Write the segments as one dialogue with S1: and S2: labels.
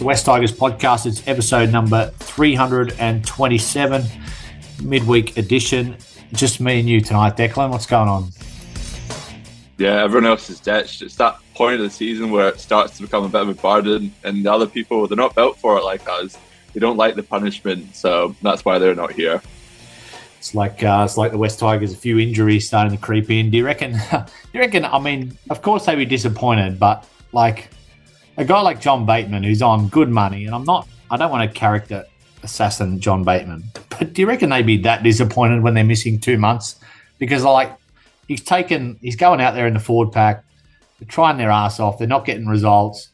S1: the West Tigers podcast. It's episode number 327, midweek edition. Just me and you tonight, Declan. What's going on?
S2: Yeah, everyone else is ditched. It's that point of the season where it starts to become a bit of a burden, and the other people, they're not built for it like us. They don't like the punishment, so that's why they're not here.
S1: It's like the West Tigers, a few injuries starting to creep in. Do you reckon? I mean, of course they'd be disappointed, but like a guy like John Bateman, who's on good money, and I don't want to character assassin John Bateman, but do you reckon they'd be that disappointed when they're missing 2 months? Because he's going out there in the forward pack, they're trying their ass off, they're not getting results.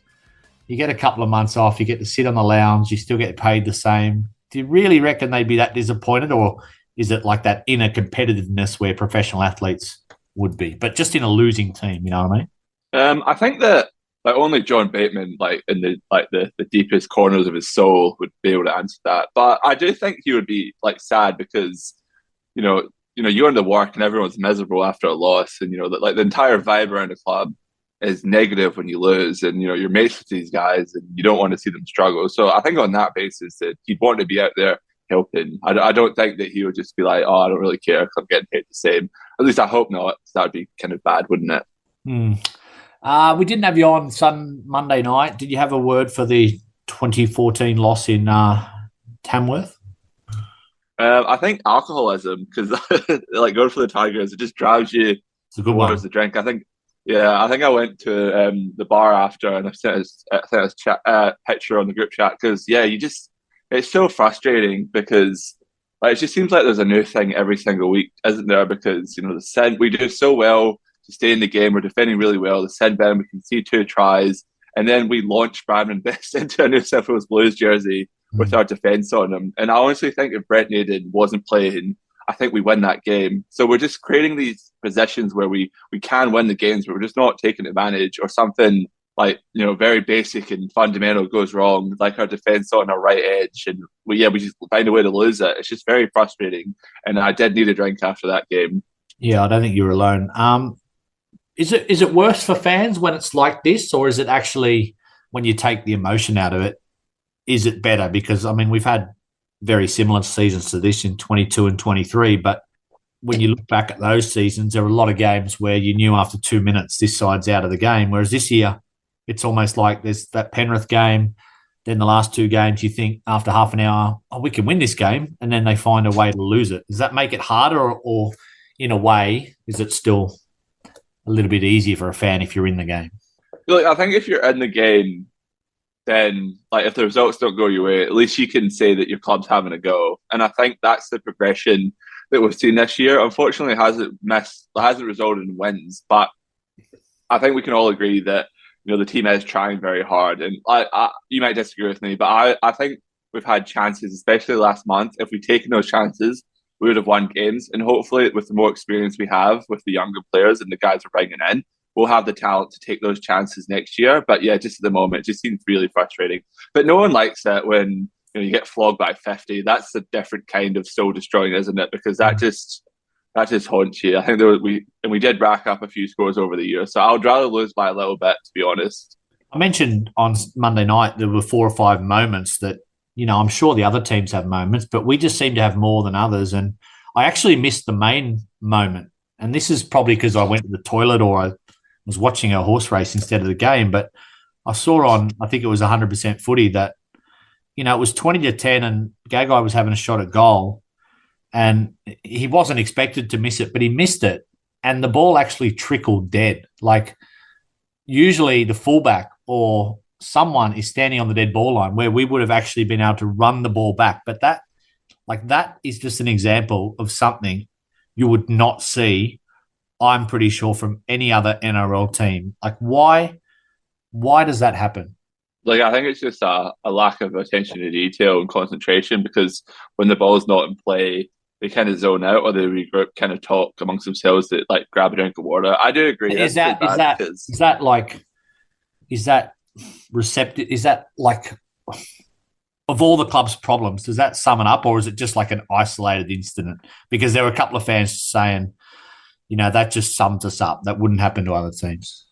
S1: You get a couple of months off, you get to sit on the lounge, you still get paid the same. Do you really reckon they'd be that disappointed, or is it like that inner competitiveness where professional athletes would be, but just in a losing team? You know what I mean?
S2: I think that only John Bateman, in the deepest corners of his soul, would be able to answer that. But I do think he would be sad because, you're in the work and everyone's miserable after a loss, and the entire vibe around the club is negative when you lose, and you're mates with these guys and you don't want to see them struggle. So I think on that basis that he'd want to be out there helping. I don't think that he would just be like, oh, I don't really care because I'm getting paid the same. At least I hope not. That would be kind of bad, wouldn't it?
S1: We didn't have you on Monday night. Did you have a word for the 2014 loss in Tamworth?
S2: I think alcoholism, because going for the Tigers, it just drives you towards the drink. I think I went to the bar after, and I sent a picture on the group chat because it's so frustrating because it just seems like there's a new thing every single week, isn't there? Because we do so well to stay in the game, we're defending really well. The Sid Ben, we can see 2 tries, and then we launch Brandon Best into a New South Wales Blues jersey with our defence on him. And I honestly think if Brett Naden wasn't playing, I think we win that game. So we're just creating these positions where we can win the games, but we're just not taking advantage, or something very basic and fundamental goes wrong, like our defence on our right edge, and we just find a way to lose it. It's just very frustrating, and I did need a drink after that game.
S1: Yeah, I don't think you're alone. Is it worse for fans when it's like this, or is it actually, when you take the emotion out of it, is it better? Because, I mean, we've had very similar seasons to this in 22 and 23, but when you look back at those seasons, there were a lot of games where you knew after 2 minutes this side's out of the game, whereas this year it's almost like there's that Penrith game, then the last 2 games you think after half an hour, oh, we can win this game, and then they find a way to lose it. Does that make it harder, or in a way, is it still a little bit easier for a fan if you're in the game?
S2: I think if you're in the game, then if the results don't go your way, at least you can say that your club's having a go. And I think that's the progression that we've seen this year. Unfortunately, it hasn't resulted in wins, but I think we can all agree that the team is trying very hard. And you might disagree with me, but I think we've had chances, especially last month. If we'd taken those chances, we would have won games. And hopefully, with the more experience we have with the younger players and the guys we're bringing in, we'll have the talent to take those chances next year. But yeah, just at the moment, it just seems really frustrating. But no one likes it when you get flogged by 50. That's a different kind of soul destroying, isn't it? Because that just haunts you. I think we did rack up a few scores over the year, so I'd rather lose by a little bit, to be honest.
S1: I mentioned on Monday night there were 4 or 5 moments that, I'm sure the other teams have moments, but we just seem to have more than others. And I actually missed the main moment. And this is probably because I went to the toilet or I was watching a horse race instead of the game. But I saw on, I think it was 100% footy, that, it was 20-10 and Gagai was having a shot at goal. And he wasn't expected to miss it, but he missed it. And the ball actually trickled dead. Like, usually the fullback or someone is standing on the dead ball line where we would have actually been able to run the ball back. But that is just an example of something you would not see, I'm pretty sure, from any other NRL team. Like, why does that happen?
S2: I think it's just a lack of attention to detail and concentration, because when the ball's not in play, they kind of zone out, or they regroup, kind of talk amongst themselves, that grab a drink of water. I do agree.
S1: Is that receptive? Is that of all the club's problems, does that sum it up, or is it just like an isolated incident? Because there were a couple of fans saying, that just sums us up. That wouldn't happen to other teams.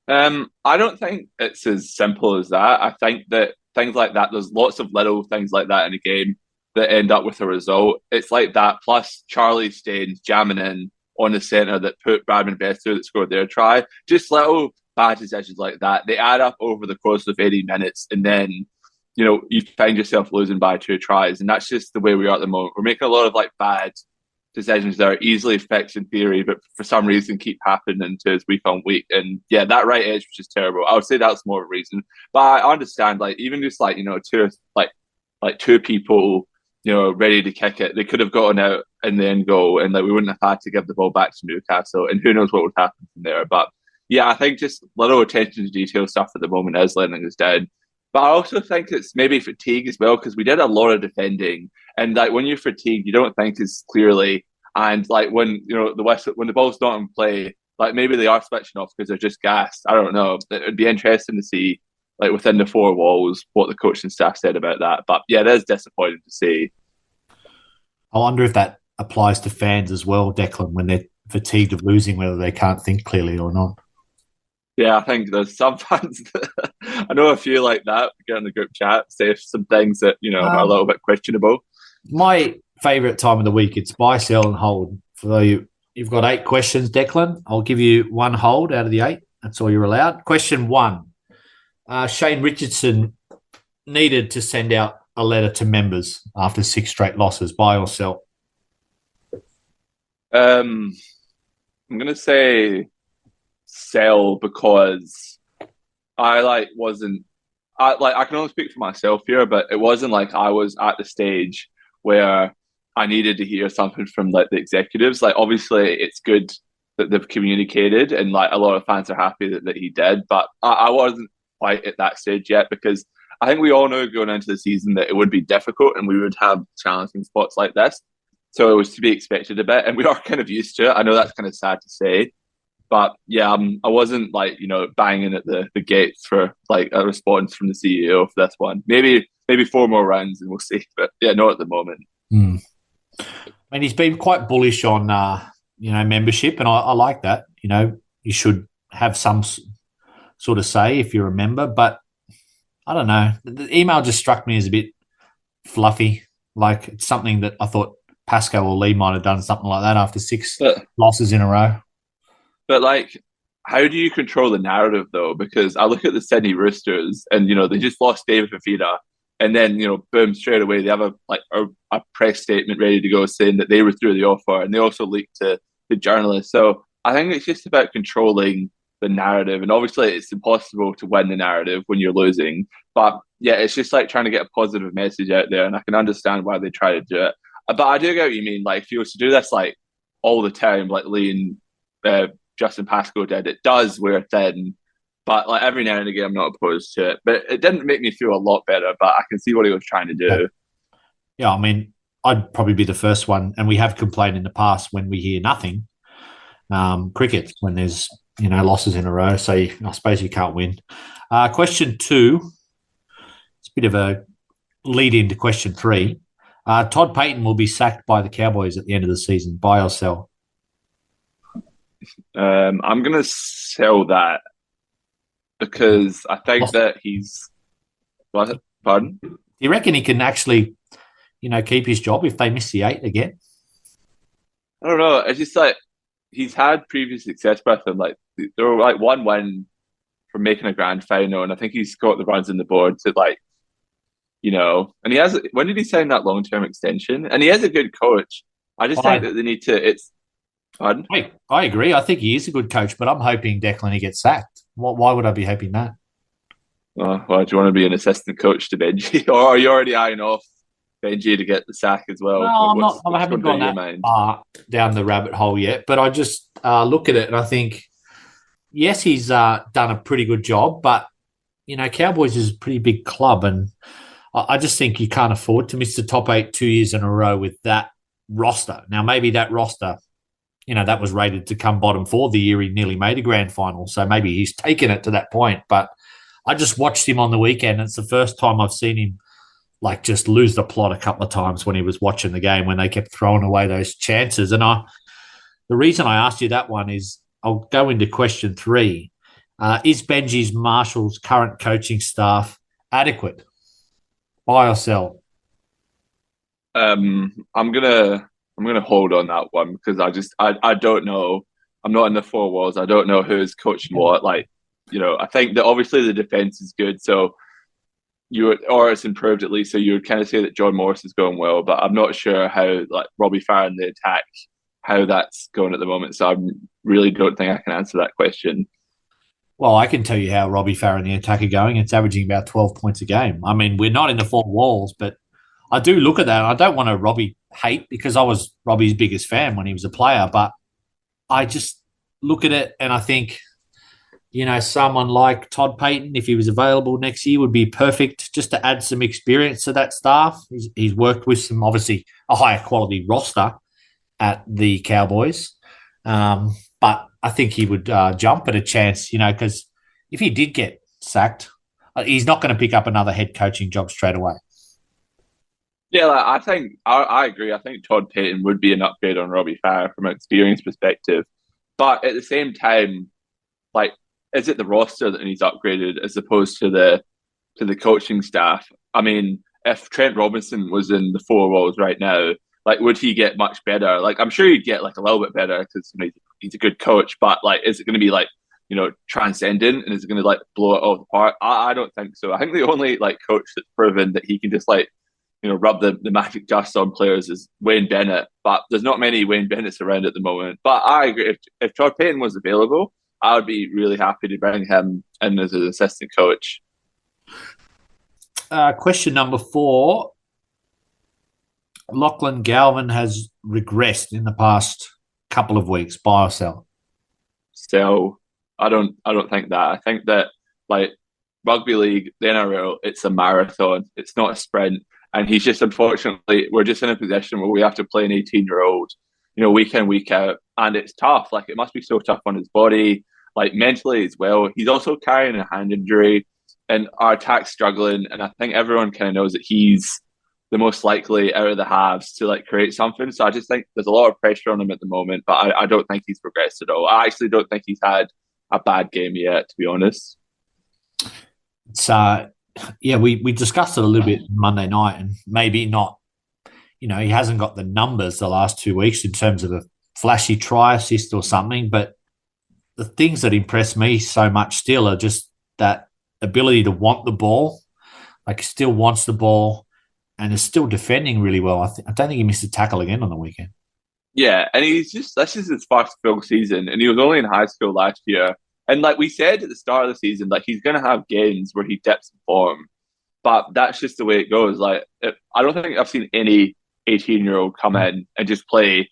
S2: I don't think it's as simple as that. I think that things like that. There's lots of little things like that in a game that end up with a result. It's like that, plus Charlie Staines jamming in on the centre that put Bradman Best through that scored their try. Just little bad decisions like that. They add up over the course of 80 minutes, and then you find yourself losing by 2 tries, and that's just the way we are at the moment. We're making a lot of like bad decisions that are easily fixed in theory, but for some reason keep happening to us week on week. And yeah, that right edge was just terrible. I would say that's more of a reason, but I understand, like, even just like two people ready to kick it, they could have gotten out in the end goal, and like we wouldn't have had to give the ball back to Newcastle, and who knows what would happen from there. But yeah, I think just little attention to detail stuff at the moment is letting us down. But I also think it's maybe fatigue as well, because we did a lot of defending, and like when you're fatigued, you don't think as clearly. And like when when the ball's not in play, like maybe they are switching off because they're just gassed. I don't know. It would be interesting to see, like within the 4 walls, what the coaching staff said about that. But yeah, that is disappointing to see.
S1: I wonder if that applies to fans as well, Declan, when they're fatigued of losing, whether they can't think clearly or not.
S2: Yeah, I think there's some fans that, I know a few like that, get in the group chat, say some things that, are a little bit questionable.
S1: My favourite time of the week, it's buy, sell and hold. For you've got 8 questions, Declan. I'll give you 1 hold out of the 8. That's all you're allowed. Question 1. Shane Richardson needed to send out a letter to members after 6 straight losses. Buy or sell?
S2: I'm going to say sell, because I can only speak for myself here, but it wasn't like I was at the stage where I needed to hear something from like the executives. Like, obviously it's good that they've communicated, and like a lot of fans are happy that he did, but I wasn't quite at that stage yet, because I think we all know going into the season that it would be difficult and we would have challenging spots like this. So it was to be expected a bit, and we are kind of used to it. I know that's kind of sad to say, but yeah, I wasn't like, banging at the gates for like a response from the CEO for this one. Maybe 4 more rounds and we'll see. But yeah, not at the moment.
S1: I mean, he's been quite bullish on, membership, and I like that. You should have some sort of say if you're a member, but I don't know. The email just struck me as a bit fluffy. Like, it's something that I thought Pascoe or Lee might have done something like that after 6 losses in a row.
S2: But like, how do you control the narrative though? Because I look at the Sydney Roosters, and they just lost David Fifita, and then boom, straight away they have a press statement ready to go saying that they withdrew the offer, and they also leaked to the journalists. So I think it's just about controlling the narrative, and obviously it's impossible to win the narrative when you're losing. But yeah, it's just like trying to get a positive message out there, and I can understand why they try to do it. But I do get what you mean. Like, if you were to do this like all the time, like Lee and Justin Pascoe did, it does wear thin. But like every now and again, I'm not opposed to it. But it didn't make me feel a lot better. But I can see what he was trying to do.
S1: Yeah, I mean, I'd probably be the first one, and we have complained in the past when we hear nothing. Cricket, when there's losses in a row, so I suppose you can't win. Question 2, it's a bit of a lead into question 3. Todd Payton will be sacked by the Cowboys at the end of the season. Buy or sell?
S2: I'm going to sell that, because I think that he's... What? Pardon?
S1: Do you reckon he can actually, keep his job if they miss the 8 again?
S2: I don't know. It's just like he's had previous success with them. Like, there were like 1 win from making a grand final, and I think he's got the runs in the board to like, and he has. When did he sign that long-term extension? And he is a good coach. I just think that they need to. Pardon?
S1: I agree. I think he is a good coach, but I'm hoping Declan he gets sacked. Why would I be hoping that?
S2: Well, do you want to be an assistant coach to Benji, or are you already eyeing off Benji to get the sack as well?
S1: No, I haven't gone that far down the rabbit hole yet, but I just look at it and I think, yes, he's done a pretty good job, but Cowboys is a pretty big club, and I just think you can't afford to miss the top 8 2 years in a row with that roster. Now, maybe that roster, that was rated to come bottom 4 the year he nearly made a grand final, so maybe he's taken it to that point. But I just watched him on the weekend. It's the first time I've seen him like just lose the plot a couple of times when he was watching the game, when they kept throwing away those chances. And the reason I asked you that one is I'll go into question 3. Is Benji Marshall's current coaching staff adequate? Buy or sell?
S2: I'm gonna hold on that one because I don't know. I'm not in the four walls. I don't know who's coaching what. Like, I think that obviously the defense is good, so or it's improved at least. So you would kind of say that John Morris is going well, but I'm not sure how like Robbie Farah in the attack, how that's going at the moment. So I really don't think I can answer that question.
S1: Well, I can tell you how Robbie Farah and the attack are going. It's averaging about 12 points a game. I mean, we're not in the four walls, but I do look at that. I don't want to Robbie hate because I was Robbie's biggest fan when he was a player, but I just look at it and I think, someone like Todd Payton, if he was available next year, would be perfect just to add some experience to that staff. He's worked with obviously, a higher quality roster at the Cowboys. But I think he would jump at a chance, because if he did get sacked, he's not going to pick up another head coaching job straight away.
S2: Yeah, I think I agree. I think Todd Payton would be an upgrade on Robbie Farah from an experience perspective. But at the same time, like, is it the roster that needs upgraded as opposed to the coaching staff? I mean, if Trent Robinson was in the four walls right now, like, would he get much better? Like, I'm sure he'd get like a little bit better because he's a good coach. But like, is it going to be like transcendent, and is it going to like blow it all apart? I don't think so. I think the only like coach that's proven that he can just like rub the magic dust on players is Wayne Bennett. But there's not many Wayne Bennett's around at the moment. But I agree. If Todd Payton was available, I would be really happy to bring him in as an assistant coach.
S1: Question number 4. Lachlan Galvin has regressed in the past couple of weeks. Buy or sell?
S2: Sell. I don't think that. I think that like rugby league, the NRL, it's a marathon. It's not a sprint. And he's just, unfortunately, we're just in a position where we have to play an 18-year-old, week in, week out. And it's tough. Like, it must be so tough on his body, like mentally as well. He's also carrying a hand injury and our attack's struggling. And I think everyone kind of knows that he's the most likely out of the halves to like create something. So I just think there's a lot of pressure on him at the moment, but I don't think he's progressed at all. I actually don't think he's had a bad game yet, to be honest.
S1: It's we discussed it a little bit Monday night, and maybe not, he hasn't got the numbers the last 2 weeks in terms of a flashy try assist or something, but the things that impress me so much still are just that ability to want the ball, like still wants the ball and is still defending really well. I don't think he missed a tackle again on the weekend.
S2: Yeah, and this is his first full season, and he was only in high school last year. And like we said at the start of the season, like he's going to have games where he dips in form, but that's just the way it goes. Like, I don't think I've seen any 18-year-old come in and just play,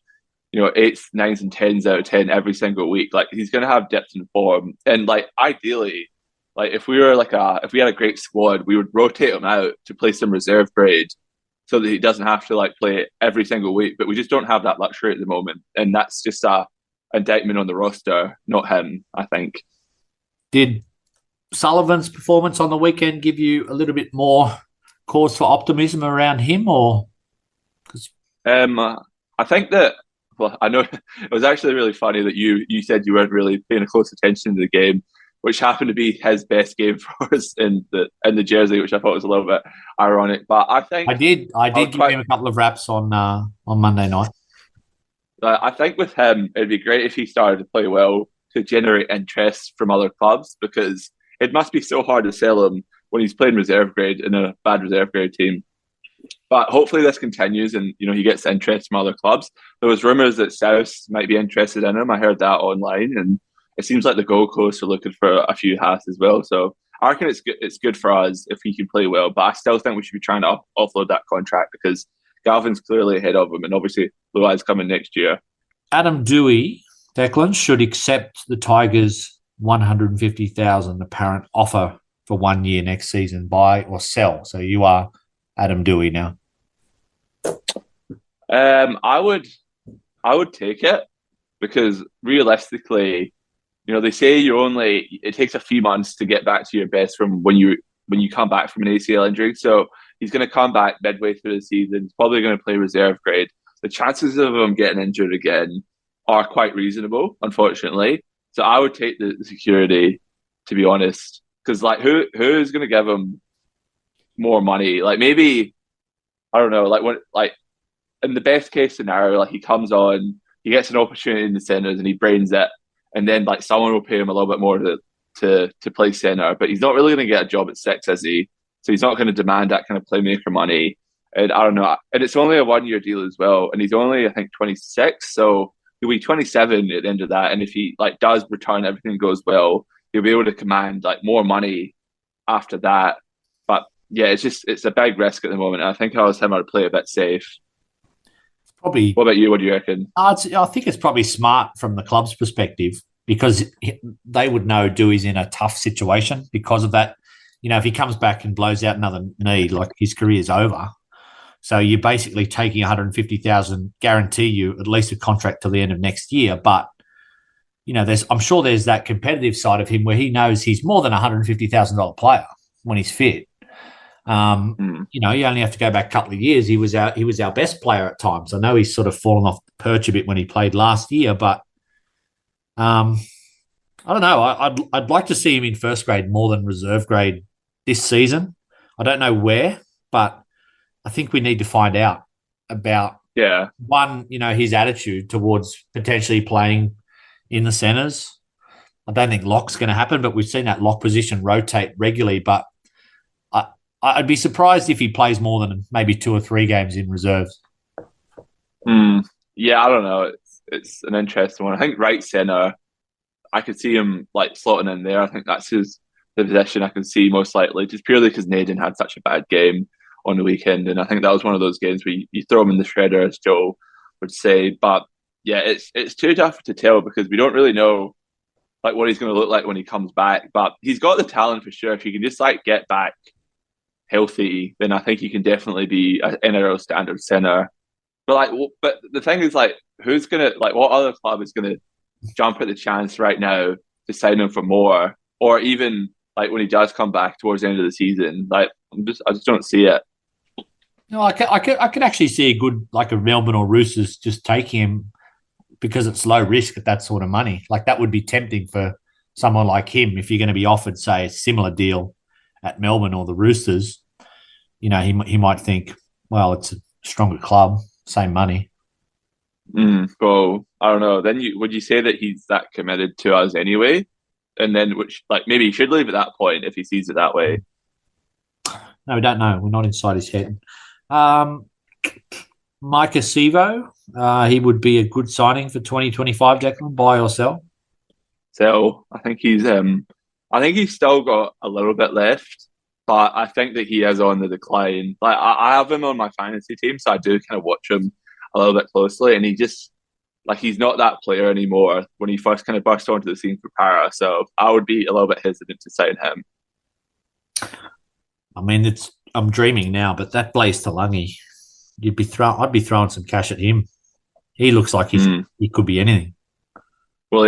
S2: 8s, 9s, and 10s out of 10 every single week. Like, he's going to have dips in form, and like ideally, like if we had a great squad, we would rotate him out to play some reserve grade so that he doesn't have to like play every single week. But we just don't have that luxury at the moment, and that's just a indictment on the roster, not him, I think.
S1: Did Sullivan's performance on the weekend give you a little bit more cause for optimism around him, or?
S2: I think that. Well, I know it was actually really funny that you said you weren't really paying close attention to the game, which happened to be his best game for us in the jersey, which I thought was a little bit ironic. But I think
S1: I did give him a couple of raps on Monday night.
S2: I think with him, it'd be great if he started to play well to generate interest from other clubs, because it must be so hard to sell him when he's playing reserve grade in a bad reserve grade team. But hopefully this continues and, he gets interest from other clubs. There was rumours that South might be interested in him. I heard that online, and it seems like the Gold Coast are looking for a few hats as well. So I reckon it's good for us if he can play well. But I still think we should be trying to offload that contract, because Galvin's clearly ahead of him, and obviously Luai's coming next year.
S1: Adam Doueihi, Declan, should accept the Tigers' $150,000 apparent offer for 1 year next season. Buy or sell? So you are Adam Doueihi now.
S2: I would take it, because realistically, they say it takes a few months to get back to your best from when you come back from an ACL injury. So he's going to come back midway through the season. He's probably going to play reserve grade. The chances of him getting injured again are quite reasonable, unfortunately. So I would take the security, to be honest, because like who's going to give him more money. Like maybe I don't know. Like when like in the best case scenario, like he comes on, he gets an opportunity in the centers and he brains it, and then like someone will pay him a little bit more to play center, but he's not really going to get a job at six, is he? So he's not going to demand that kind of playmaker money. And I don't know, and it's only a 1 year deal as well, and he's only I think 26, so he'll be 27 at the end of that. And if he like does return, everything goes well, he'll be able to command like more money after that. But yeah, it's a big risk at the moment. And I think I was him, I'd play a bit safe.
S1: Probably.
S2: What about you? What do you reckon?
S1: I think it's probably smart from the club's perspective because they would know Dewey's in a tough situation because of that. You know, if he comes back and blows out another knee, like his career's over. So you're basically taking 150,000, guarantee you at least a contract till the end of next year. But you know, I'm sure there's that competitive side of him where he knows he's more than $150,000 player when he's fit. You know, you only have to go back a couple of years. He was our best player at times. I know he's sort of fallen off the perch a bit when he played last year, but I don't know. I'd like to see him in first grade more than reserve grade this season. I don't know where, but I think we need to find out about one, you know, his attitude towards potentially playing in the centres. I don't think lock's going to happen, but we've seen that lock position rotate regularly. But I'd be surprised if he plays more than maybe 2 or 3 games in reserves.
S2: Yeah, I don't know. It's an interesting one. I think right centre, I could see him like slotting in there. I think that's the position I can see most likely, just purely because Naden had such a bad game on the weekend, and I think that was one of those games where you throw him in the shredder, as Joe would say. But yeah, it's too tough to tell because we don't really know like what he's going to look like when he comes back. But he's got the talent for sure. If he can just like get back healthy, then I think he can definitely be an NRL standard center. But the thing is, like, who's gonna like what other club is gonna jump at the chance right now to sign him for more, or even like when he does come back towards the end of the season? Like, I just don't see it.
S1: No, I could actually see a good like a Melbourne or Roosters just taking him because it's low risk at that sort of money. Like that would be tempting for someone like him if you're going to be offered, say, a similar deal at Melbourne or the Roosters. You know, he might think, well, it's a stronger club, same money.
S2: Well, I don't know. Then would you say that he's that committed to us anyway? And then, which like maybe he should leave at that point if he sees it that way.
S1: No, we don't know. We're not inside his head. Micah Sivo, he would be a good signing for 2025. Declan, buy or sell?
S2: So I think he's still got a little bit left, but I think that he is on the decline. Like I have him on my fantasy team, so I do kind of watch him a little bit closely, and he just like he's not that player anymore when he first kind of burst onto the scene for Para. So I would be a little bit hesitant to sign him.
S1: I mean, I'm dreaming now, but that Blaze Talangi, I'd be throwing some cash at him. He looks like he could be anything.
S2: Well,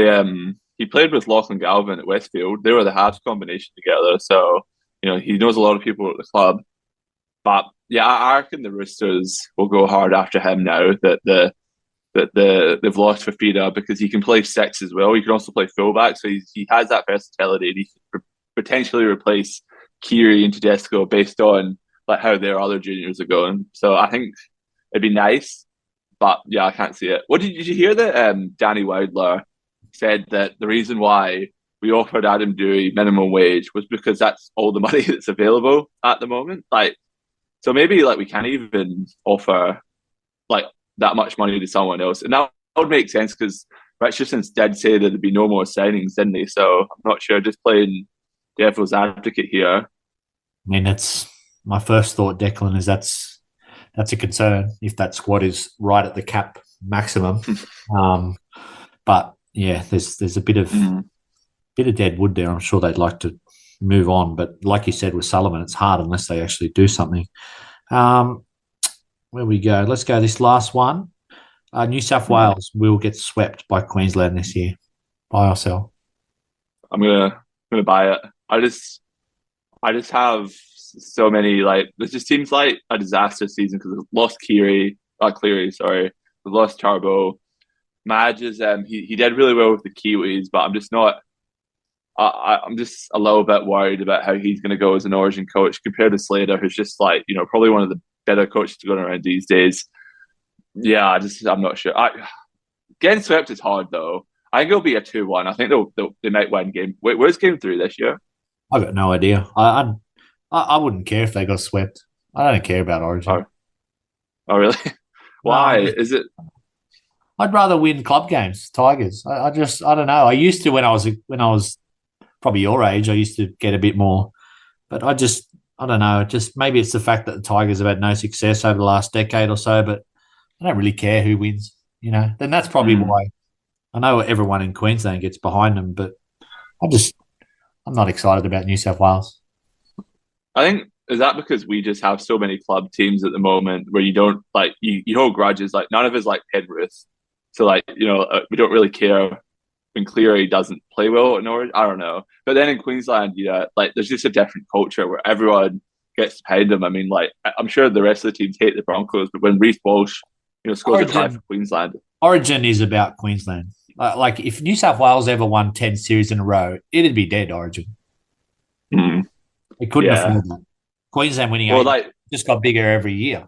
S2: he played with Lachlan Galvin at Westfield. They were the halves combination together, so you know he knows a lot of people at the club. But yeah, I reckon the Roosters will go hard after him now that they've lost Fifita because he can play six as well. He can also play fullback, so he has that versatility. And he could potentially replace Keary and Tedesco based on like how their other juniors are going. So I think it'd be nice, but yeah, I can't see it. Did you hear that Danny Wilder said that the reason why we offered Adam Dewey minimum wage was because that's all the money that's available at the moment? Like, so maybe like we can't even offer like that much money to someone else, and that would make sense because Richardson did say that there'd be no more signings, didn't he? So I'm not sure. Just playing devil's advocate here.
S1: I mean, that's my first thought, Declan, is that's a concern if that squad is right at the cap maximum. But yeah, there's a bit of dead wood there. I'm sure they'd like to move on, but like you said with Sullivan, it's hard unless they actually do something. Where we go? Let's go this last one. New South Wales will get swept by Queensland this year. Buy or sell?
S2: I'm gonna buy it. I just have so many like this just seems like a disaster season because we've lost Cleary, sorry. We've lost Charbo. Madge is he did really well with the Kiwis, but I'm just a little bit worried about how he's going to go as an Origin coach compared to Slater, who's just like, probably one of the better coaches going around these days. Yeah, I'm not sure. Getting swept is hard though. I think it'll be a 2-1. I think they might win game. Where's game 3 this year?
S1: I got no idea. I wouldn't care if they got swept. I don't care about Origin.
S2: Oh really? Why?
S1: No,
S2: Is it?
S1: I'd rather win club games, Tigers. I don't know. I used to when I was probably your age. I used to get a bit more, but I don't know. Just maybe it's the fact that the Tigers have had no success over the last decade or so. But I don't really care who wins. Then that's probably why. I know everyone in Queensland gets behind them, but I'm not excited about New South Wales.
S2: I think, is that because we just have so many club teams at the moment where you don't like you hold grudges? Like none of us like Penrith, so we don't really care when Cleary doesn't play well in Norwich. I don't know, but then in Queensland, there's just a different culture where everyone gets behind them. I mean, I'm sure the rest of the teams hate the Broncos, but when Reece Walsh, scores a try for Queensland,
S1: Origin is about Queensland. Like if New South Wales ever won 10 series in a row, it'd be dead. Origin. It couldn't afford that. Queensland winning just got bigger every year.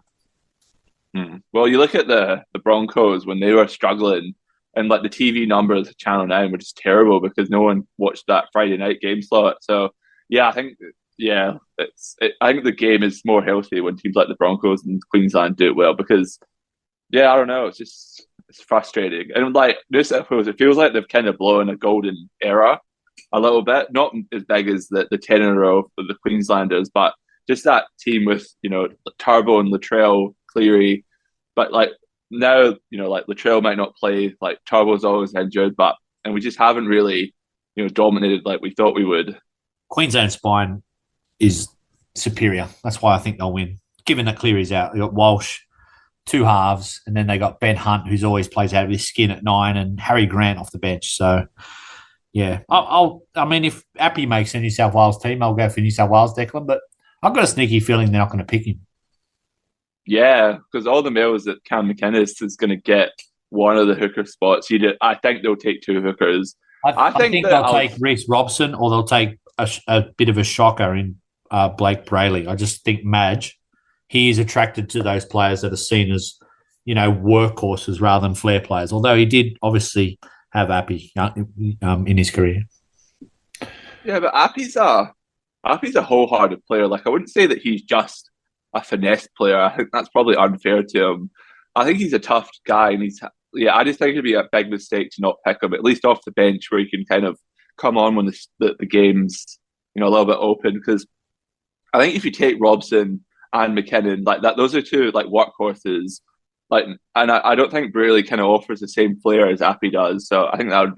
S2: Well, you look at the Broncos when they were struggling, and the TV numbers at Channel 9 were just terrible because no one watched that Friday night game slot. So yeah, I think I think the game is more healthy when teams like the Broncos and Queensland do it well because I don't know, it's frustrating. And New South Wales, it feels like they've kind of blown a golden era a little bit, not as big as the 10 in a row for the Queenslanders, but just that team with Turbo and Latrell, Cleary, but now Latrell might not play, Turbo's always injured, and we just haven't really dominated like we thought we would.
S1: Queensland spine is superior. That's why I think they'll win. Given that Cleary's out, they got Walsh, 2 halves, and then they got Ben Hunt, who's always plays out of his skin at 9, and Harry Grant off the bench. So yeah, I mean, if Appy makes a New South Wales team, I'll go for New South Wales, Declan. But I've got a sneaky feeling they're not going to pick him.
S2: Yeah, because all the mail is that Cam McInnes is going to get one of the hooker spots. I think they'll take 2 hookers.
S1: I think they'll take Reece Robson, or they'll take a bit of a shocker in Blake Brayley. I just think Madge, he is attracted to those players that are seen as, workhorses rather than flair players. Although he did obviously have Appy in his career.
S2: Yeah, but Appy's a wholehearted player. I wouldn't say that he's just a finesse player. I think that's probably unfair to him. I think he's a tough guy, and I just think it'd be a big mistake to not pick him, at least off the bench, where he can kind of come on when the game's a little bit open. Because I think if you take Robson and McKinnon that, those are 2 workhorses. And I don't think Brayley kind of offers the same flair as Appy does. So I think that would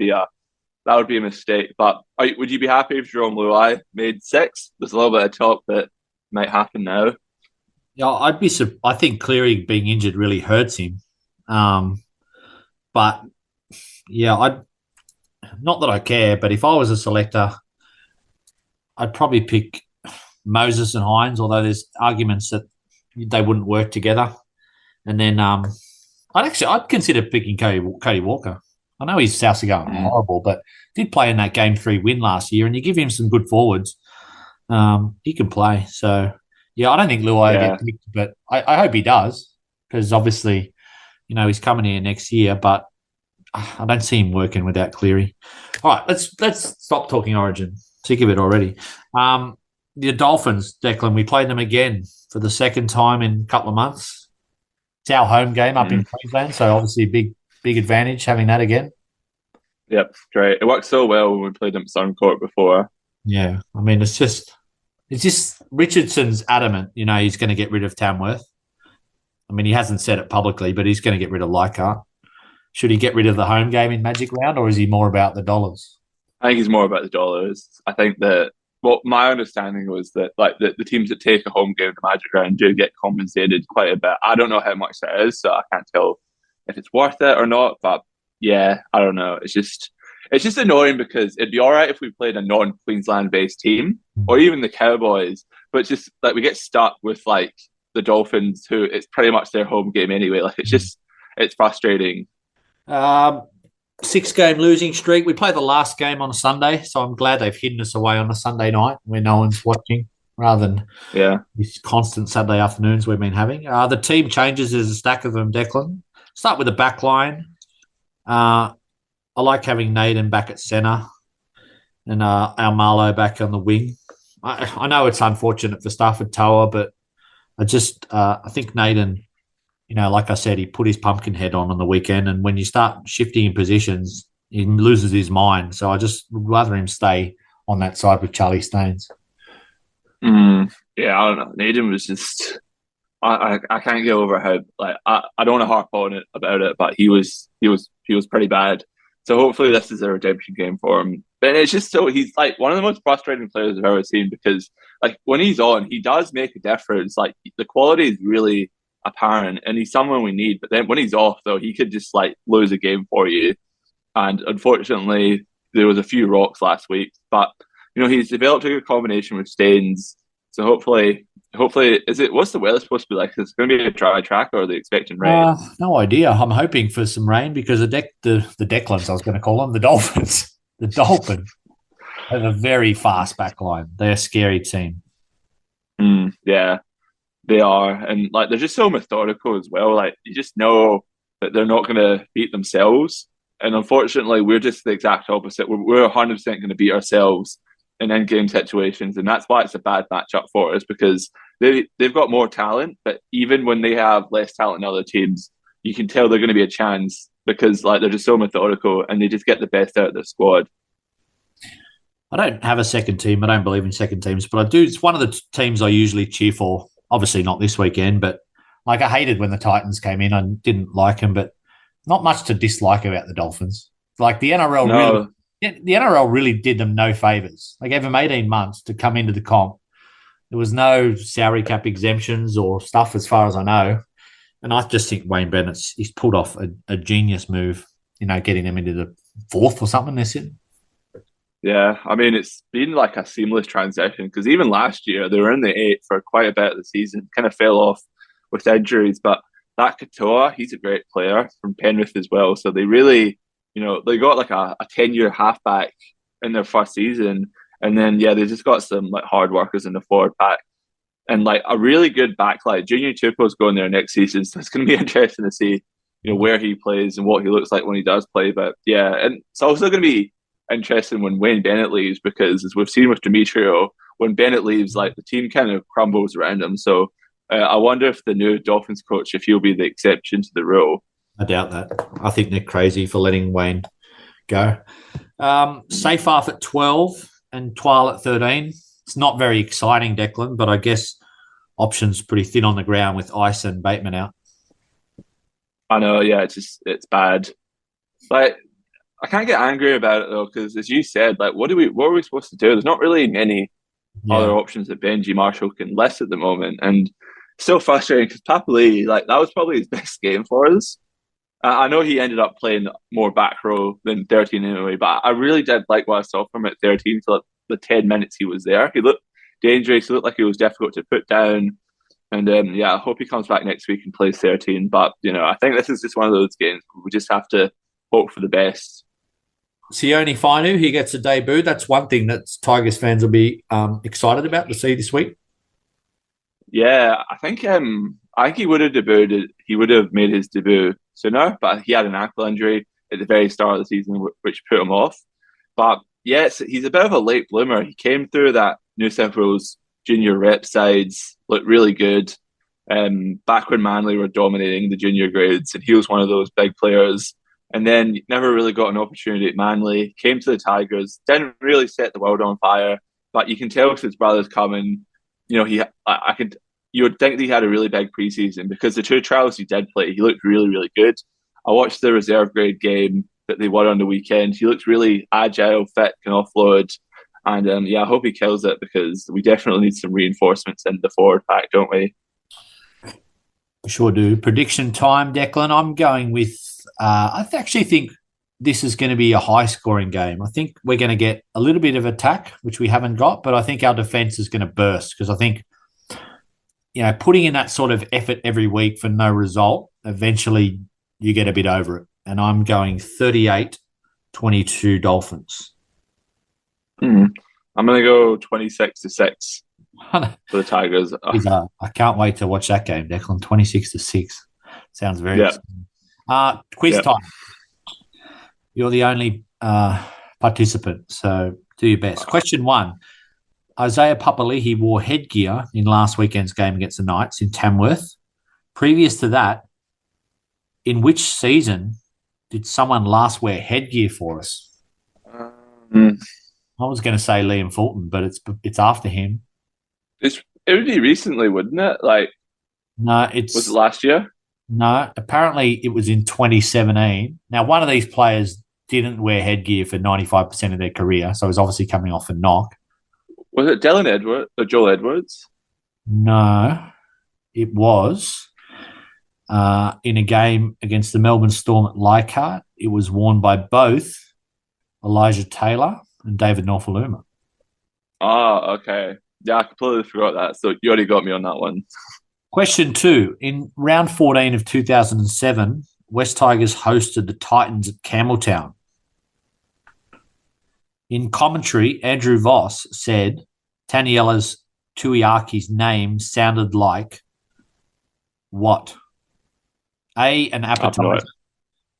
S2: be a mistake. But would you be happy if Jerome Luai made 6? There's a little bit of talk that might happen now.
S1: Yeah, I think Cleary being injured really hurts him. But yeah, not that I care, but if I was a selector, I'd probably pick Moses and Hines, although there's arguments that they wouldn't work together. And then I'd consider picking Cody Walker. I know he's South going horrible, but did play in that Game 3 win last year, and you give him some good forwards, he can play. So yeah, I don't think Luai will get picked, but I hope he does, because obviously, he's coming here next year, but I don't see him working without Cleary. All right, let's stop talking Origin. Sick of it already. The Dolphins, Declan, we played them again for the second time in a couple of months. It's our home game up in Queensland, so obviously a big advantage having that again.
S2: Yep, great. It worked so well when we played them at Suncorp before.
S1: Yeah, I mean, it's just Richardson's adamant, he's going to get rid of Tamworth. I mean, he hasn't said it publicly, but he's going to get rid of Leichhardt. Should he get rid of the home game in Magic Round, or is he more about the dollars?
S2: I think he's more about the dollars. I think that my understanding was that the teams that take a home game to Magic Round do get compensated quite a bit. I don't know how much that is, so I can't tell if it's worth it or not. But yeah, I don't know. It's just annoying because it'd be all right if we played a non-Queensland based team or even the Cowboys, but it's just we get stuck with the Dolphins, who it's pretty much their home game anyway. It's frustrating.
S1: 6-game losing streak. We play the last game on a Sunday, so I'm glad they've hidden us away on a Sunday night where no one's watching, rather than these constant Saturday afternoons we've been having. The team changes. There's a stack of them, Declan. Start with the back line. I like having Naden back at centre and Almalo back on the wing. I know it's unfortunate for Stafford Toa, but I think Naden, like I said, he put his pumpkin head on the weekend, and when you start shifting in positions, he loses his mind. So I just would rather him stay on that side with Charlie Staines.
S2: Yeah, I don't know. Naden was just... I can't get over how, like, I don't want to harp on it about it, but he was pretty bad. So hopefully this is a redemption game for him. But it's just he's like one of the most frustrating players I've ever seen, because like when he's on, he does make a difference. Like the quality is really apparent, and he's someone we need. But then when he's off, though, he could just like lose a game for you. And unfortunately, there was a few rocks last week. But he's developed a good combination with Staines. So hopefully, what's the weather supposed to be like? Is it going to be a dry track, or are they expecting rain?
S1: No idea. I'm hoping for some rain, because the Declans, I was going to call them, the Dolphins. The Dolphins have a very fast back line. They're a scary team.
S2: Yeah, they are. And like they're just so methodical as well. Like you just know that they're not going to beat themselves. And unfortunately, we're just the exact opposite. We're 100% going to beat ourselves in end-game situations, and that's why it's a bad matchup for us, because they've got more talent, but even when they have less talent than other teams, you can tell they're going to be a chance, because like they're just so methodical and they just get the best out of their squad.
S1: I don't have a second team. I don't believe in second teams, but I do. It's one of the teams I usually cheer for. Obviously not this weekend, but like I hated when the Titans came in. I didn't like them, but not much to dislike about the Dolphins. Like the NRL really did them no favours. They gave them 18 months to come into the comp. There was no salary cap exemptions or stuff as far as I know. And I just think Wayne he's pulled off a genius move, getting them into the 4th or something this year.
S2: Yeah, I mean, it's been like a seamless transition, because even last year they were in the 8th for quite a bit of the season, kind of fell off with injuries. But that Katoa, he's a great player from Penrith as well. So they really... they got like a 10-year halfback in their first season. And then, they just got some like hard workers in the forward pack. And like a really good backline. Junior Tupo's going there next season. So it's going to be interesting to see, where he plays and what he looks like when he does play. But yeah, and it's also going to be interesting when Wayne Bennett leaves, because as we've seen with Demetrio, when Bennett leaves, like the team kind of crumbles around him. So I wonder if the new Dolphins coach, if he'll be the exception to the rule.
S1: I doubt that. I think they're crazy for letting Wayne go. Seyfarth at 12 and Twal at 13. It's not very exciting, Declan, but I guess options pretty thin on the ground with Ice and Bateman out.
S2: I know, yeah, it's bad. Like I can't get angry about it though, because as you said, like what are we supposed to do? There's not really many other options that Benji Marshall can list at the moment, and still frustrating because Papali'i, like that was probably his best game for us. I know he ended up playing more back row than 13 anyway, but I really did like what I saw from him at 13 for the 10 minutes he was there. He looked dangerous. He looked like he was difficult to put down. And I hope he comes back next week and plays 13. But, I think this is just one of those games we just have to hope for the best.
S1: Sione Fainu, he gets a debut. That's one thing that Tigers fans will be excited about to see this week.
S2: Yeah, I think he would have debuted. He would have made his debut sooner, but he had an ankle injury at the very start of the season, which put him off. But yes, he's a bit of a late bloomer. He came through that New South Wales junior rep sides, looked really good. Back when Manly were dominating the junior grades, and he was one of those big players. And then never really got an opportunity at Manly. Came to the Tigers, didn't really set the world on fire, but you can tell because his brother's coming. You would think that he had a really big preseason, because the 2 trials he did play, he looked really, really good. I watched the reserve grade game that they won on the weekend. He looks really agile, fit, can offload. And I hope he kills it, because we definitely need some reinforcements in the forward pack, don't we?
S1: We sure do. Prediction time, Declan. I'm going with, I actually think this is going to be a high-scoring game. I think we're going to get a little bit of attack, which we haven't got, but I think our defence is going to burst, because I think, putting in that sort of effort every week for no result, eventually you get a bit over it. And I'm going 38 22 Dolphins.
S2: I'm going to go 26-6 for the Tigers.
S1: I can't wait to watch that game, Declan. 26-6. Sounds very exciting. Quiz time. You're the only participant, so do your best. Question 1. Isaiah Papali'i wore headgear in last weekend's game against the Knights in Tamworth. Previous to that, in which season did someone last wear headgear for us? I was going to say Liam Fulton, but it's after him.
S2: It would be recently, wouldn't it?
S1: No,
S2: was it last year?
S1: No, apparently it was in 2017. Now, one of these players didn't wear headgear for 95% of their career, so he's obviously coming off a knock.
S2: Was it Dylan Edwards or Joel Edwards?
S1: No, it was in a game against the Melbourne Storm at Leichhardt. It was worn by both Elijah Taylor and David Norfoluma.
S2: Oh, okay. Yeah, I completely forgot that. So you already got me on that one.
S1: Question 2. In round 14 of 2007, West Tigers hosted the Titans at Campbelltown. In commentary, Andrew Voss said Taniela Tuiaki's name sounded like what? A, an appetizer.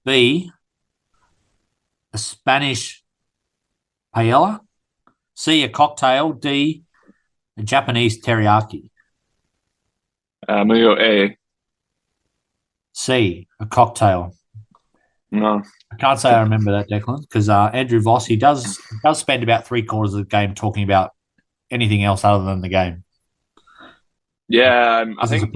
S1: B, a Spanish paella. C, a cocktail. D, a Japanese teriyaki.
S2: I'm going to go A.
S1: C, a cocktail.
S2: No.
S1: I can't say I remember that, Declan, because Andrew Voss, he does spend about 3/4 of the game talking about anything else other than the game.
S2: Yeah, I think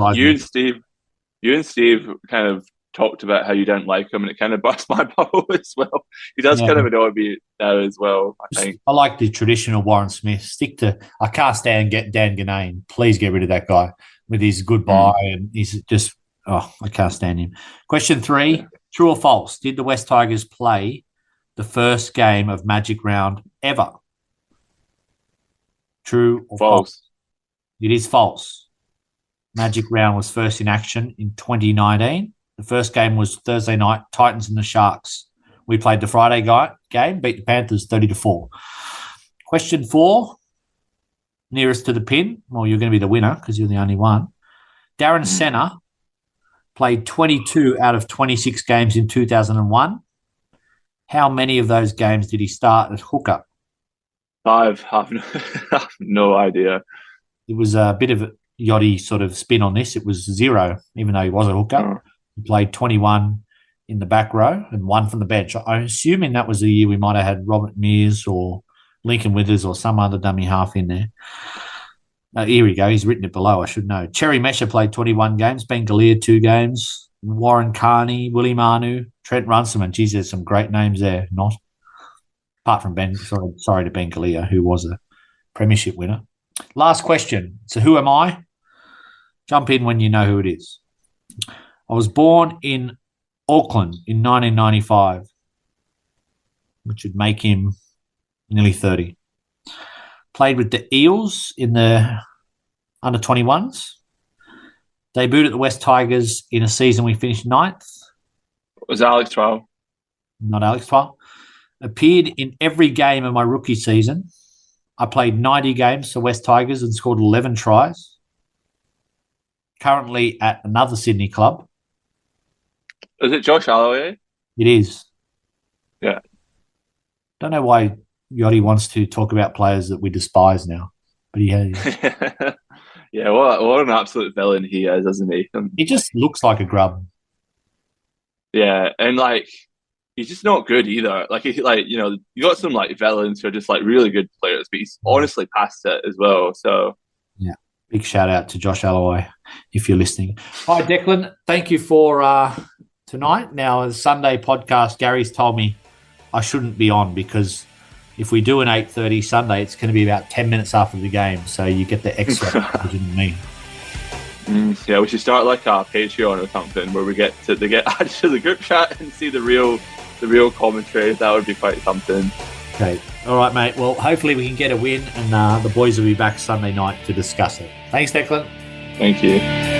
S2: you and Steve kind of talked about how you don't like him, and it kind of busts my bubble as well. He does kind of annoy me now as well, I think. I
S1: like the traditional Warren Smith. I can't stand Dan Ganane. Please get rid of that guy with his goodbye, and he's just, I can't stand him. Question 3, true or false? Did the West Tigers play the first game of Magic Round ever? True or false? It is false. Magic Round was first in action in 2019. The first game was Thursday night, Titans and the Sharks. We played the Friday game, beat the Panthers 30-4. Question 4, nearest to the pin. Well, you're going to be the winner because you're the only one. Darren Senna played 22 out of 26 games in 2001. How many of those games did he start at hooker?
S2: 5. I have no idea.
S1: It was a bit of a Yachty sort of spin on this. It was 0, even though he was a hooker. He played 21 in the back row and 1 from the bench. I'm assuming that was the year we might have had Robert Mears or Lincoln Withers or some other dummy half in there. Here we go. He's written it below. I should know. Cherry Mesher played 21 games. Ben Galea, 2 games. Warren Carney, Willie Manu, Trent Runciman. Geez, there's some great names there. Not apart from Ben. Sorry to Ben Galea, who was a premiership winner. Last question. So who am I? Jump in when you know who it is. I was born in Auckland in 1995, which would make him nearly 30. Played with the Eels in the under-21s. Debuted at the West Tigers in a season we finished 9th.
S2: Was Alex Twal?
S1: Not Alex Twal. Appeared in every game of my rookie season. I played 90 games for West Tigers and scored 11 tries. Currently at another Sydney club.
S2: Is it Josh Alloway?
S1: It is.
S2: Yeah.
S1: Don't know why Yachty wants to talk about players that we despise now, but he has.
S2: Yeah, what an absolute villain he is, isn't he?
S1: He just looks like a grub.
S2: Yeah, and he's just not good either. You got some villains who are just really good players, but he's honestly past it as well. So
S1: yeah, big shout out to Josh Alloway if you're listening. Hi, Declan. Thank you for tonight. Now, the Sunday podcast, Gary's told me I shouldn't be on because if we do an 8:30 Sunday, it's going to be about 10 minutes after the game, so you get the extra than me.
S2: Yeah, we should start a Patreon or something where they get added to the group chat and see the real commentary. That would be quite something.
S1: Okay, all right, mate. Well, hopefully we can get a win, and the boys will be back Sunday night to discuss it. Thanks, Declan.
S2: Thank you.